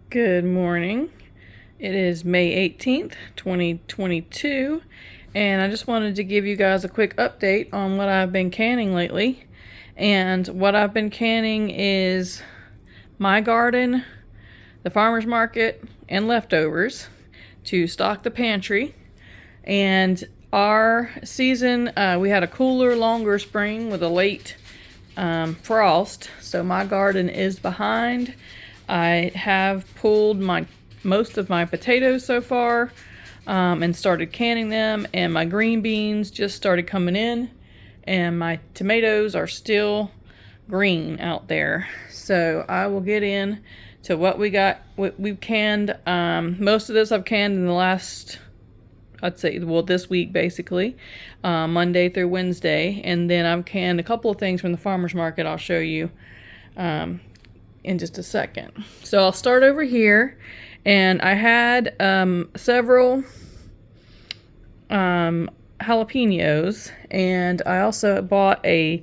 Good morning. It is May 18th, 2022, and I just wanted to give you guys a quick update on what I've been canning lately. And what I've been canning is my garden, the farmer's market, and leftovers to stock the pantry. And our season, we had a cooler, longer spring with a late frost, so my garden is behind. I have pulled most of my potatoes so far and started canning them, and my green beans just started coming in, and my tomatoes are still green out there. So I will get in to what we've canned. Most of this I've canned in the last, I'd say, well, this week basically, Monday through Wednesday, and then I've canned a couple of things from the farmer's market I'll show you in just a second. So I'll start over here, and I had several jalapenos, and I also bought a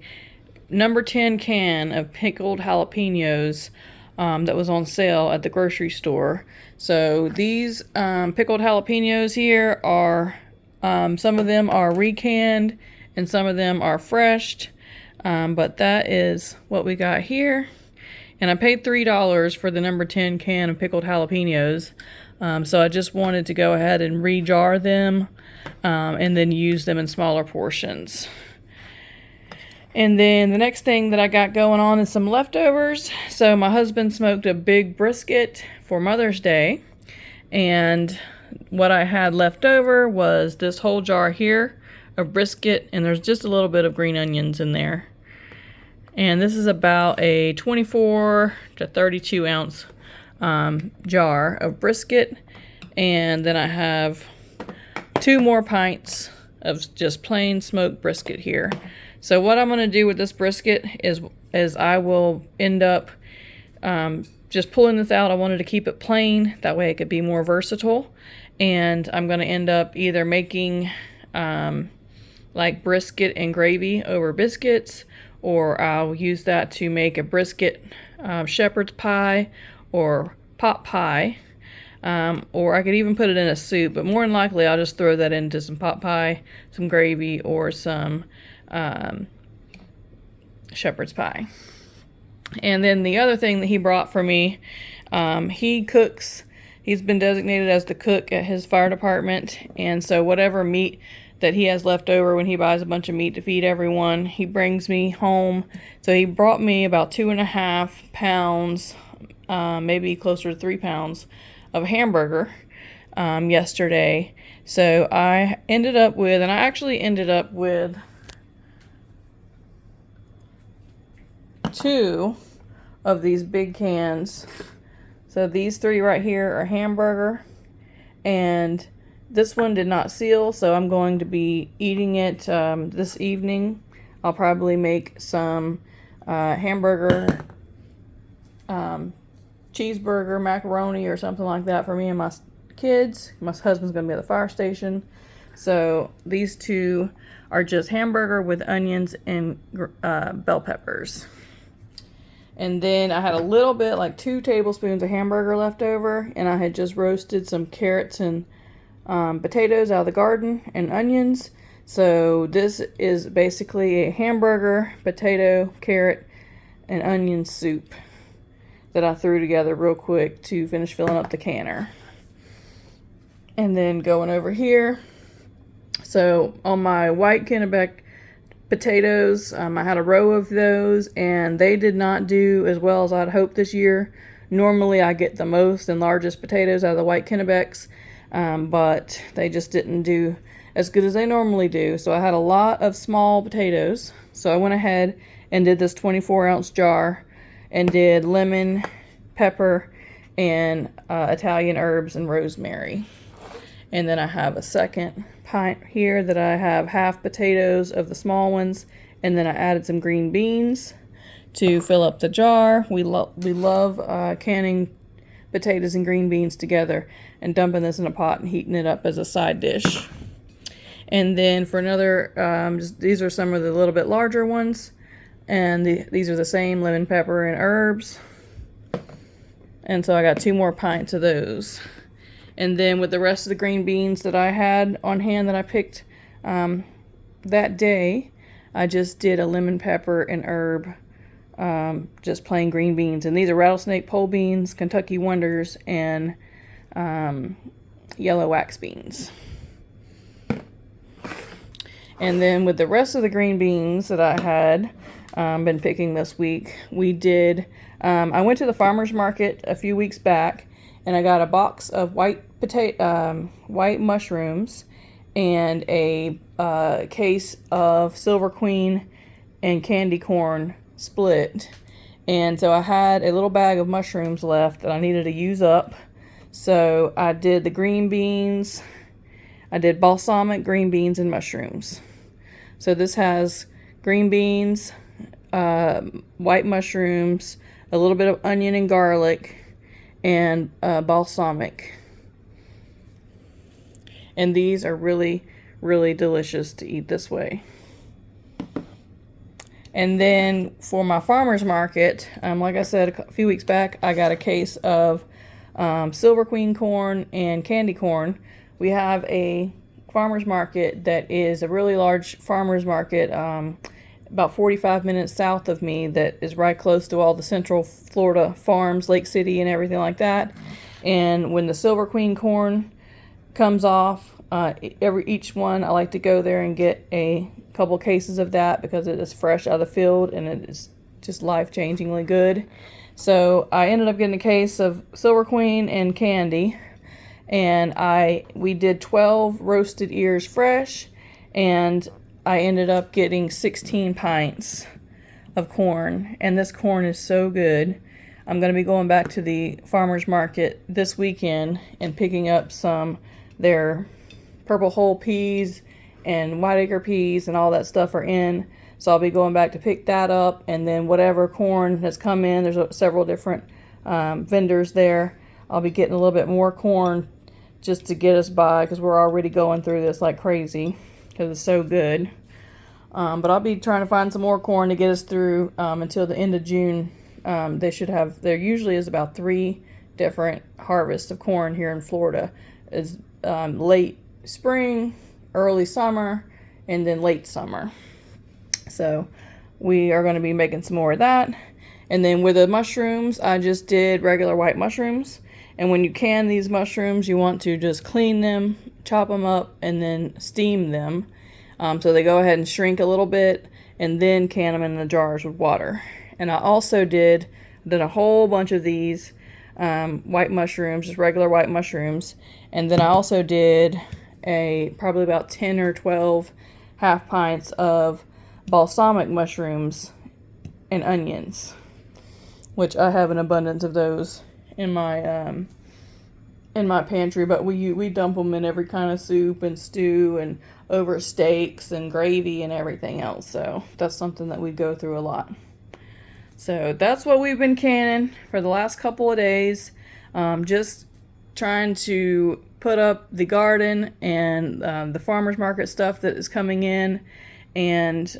number 10 can of pickled jalapenos that was on sale at the grocery store. So these pickled jalapenos here are, some of them are recanned and some of them are fresh, but that is what we got here. And I paid $3 for the number 10 can of pickled jalapenos. So I just wanted to go ahead and re-jar them and then use them in smaller portions. And then the next thing that I got going on is some leftovers. So my husband smoked a big brisket for Mother's Day. And what I had left over was this whole jar here of brisket. And there's just a little bit of green onions in there. And this is about a 24 to 32 ounce jar of brisket. And then I have 2 more pints of just plain smoked brisket here. So what I'm going to do with this brisket is I will end up just pulling this out. I wanted to keep it plain. That way it could be more versatile. And I'm going to end up either making like brisket and gravy over biscuits, or I'll use that to make a brisket shepherd's pie or pot pie. Or I could even put it in a soup, but more than likely I'll just throw that into some pot pie, some gravy, or some shepherd's pie. And then the other thing that he brought for me, he cooks. He's been designated as the cook at his fire department, and so whatever meat that he has left over when he buys a bunch of meat to feed everyone, he brings me home. So he brought me about 2.5 pounds, maybe closer to 3 pounds of hamburger yesterday. So I ended up with, and I actually ended up with 2 of these big cans. So these 3 right here are hamburger, and this one did not seal, so I'm going to be eating it this evening. I'll probably make some hamburger, cheeseburger, macaroni, or something like that for me and my kids. My husband's going to be at the fire station. So these 2 are just hamburger with onions and bell peppers. And then I had a little bit, like 2 tablespoons of hamburger left over, and I had just roasted some carrots and potatoes out of the garden and onions. So this is basically a hamburger, potato, carrot, and onion soup that I threw together real quick to finish filling up the canner. And then going over here, so on my white Kennebec potatoes, I had a row of those, and they did not do as well as I'd hoped this year. Normally I get the most and largest potatoes out of the white Kennebecs, but they just didn't do as good as they normally do. So I had a lot of small potatoes. So I went ahead and did this 24-ounce jar and did lemon, pepper, and Italian herbs and rosemary. And then I have a second pint here that I have half potatoes of the small ones, and then I added some green beans to fill up the jar. We love canning potatoes and green beans together and dumping this in a pot and heating it up as a side dish. And then for another, these are some of the little bit larger ones, and these are the same, lemon, pepper, and herbs. And so I got 2 more pints of those. And then with the rest of the green beans that I had on hand that I picked that day, I just did a lemon pepper and herb, just plain green beans. And these are rattlesnake pole beans, Kentucky Wonders, and yellow wax beans. And then with the rest of the green beans that I had been picking this week, we did, I went to the farmer's market a few weeks back, and I got a box of white mushrooms and a case of Silver Queen and candy corn split. And so I had a little bag of mushrooms left that I needed to use up. So I did the green beans. I did balsamic green beans and mushrooms. So this has green beans, white mushrooms, a little bit of onion and garlic, and balsamic. And these are really, really delicious to eat this way. And then for my farmer's market, like I said a few weeks back, I got a case of Silver Queen corn and candy corn. We have a farmer's market that is a really large farmer's market about 45 minutes south of me that is right close to all the Central Florida farms, Lake City and everything like that. And when the Silver Queen corn comes off, each one I like to go there and get a couple cases of that because it is fresh out of the field and it is just life-changingly good. So I ended up getting a case of Silver Queen and candy, and we did 12 roasted ears fresh, and I ended up getting 16 pints of corn, and this corn is so good. I'm going to be going back to the farmer's market this weekend and picking up some their purple whole peas and white acre peas and all that stuff are in. So I'll be going back to pick that up, and then whatever corn has come in, there's several different vendors there. I'll be getting a little bit more corn just to get us by because we're already going through this like crazy because it's so good. But I'll be trying to find some more corn to get us through until the end of June. There usually is about 3 different harvests of corn here in Florida. It's late spring, early summer, and then late summer. So we are going to be making some more of that. And then with the mushrooms, I just did regular white mushrooms. And when you can these mushrooms, you want to just clean them, chop them up, and then steam them. So they go ahead and shrink a little bit, and then can them in the jars with water. And I also did a whole bunch of these white mushrooms, just regular white mushrooms. And then I also did probably about 10 or 12 half pints of balsamic mushrooms and onions, which I have an abundance of those in my pantry. But we dump them in every kind of soup and stew and over steaks and gravy and everything else. So that's something that we go through a lot. So that's what we've been canning for the last couple of days. Just trying to put up the garden and the farmer's market stuff that is coming in. And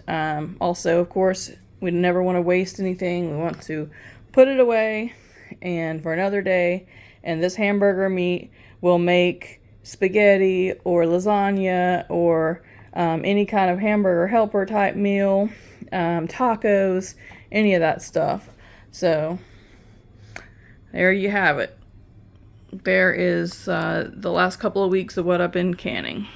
also, of course, we never want to waste anything. We want to put it away and for another day. And this hamburger meat will make spaghetti or lasagna or any kind of hamburger helper type meal, tacos, any of that stuff. So there you have it. There is the last couple of weeks of what I've been canning.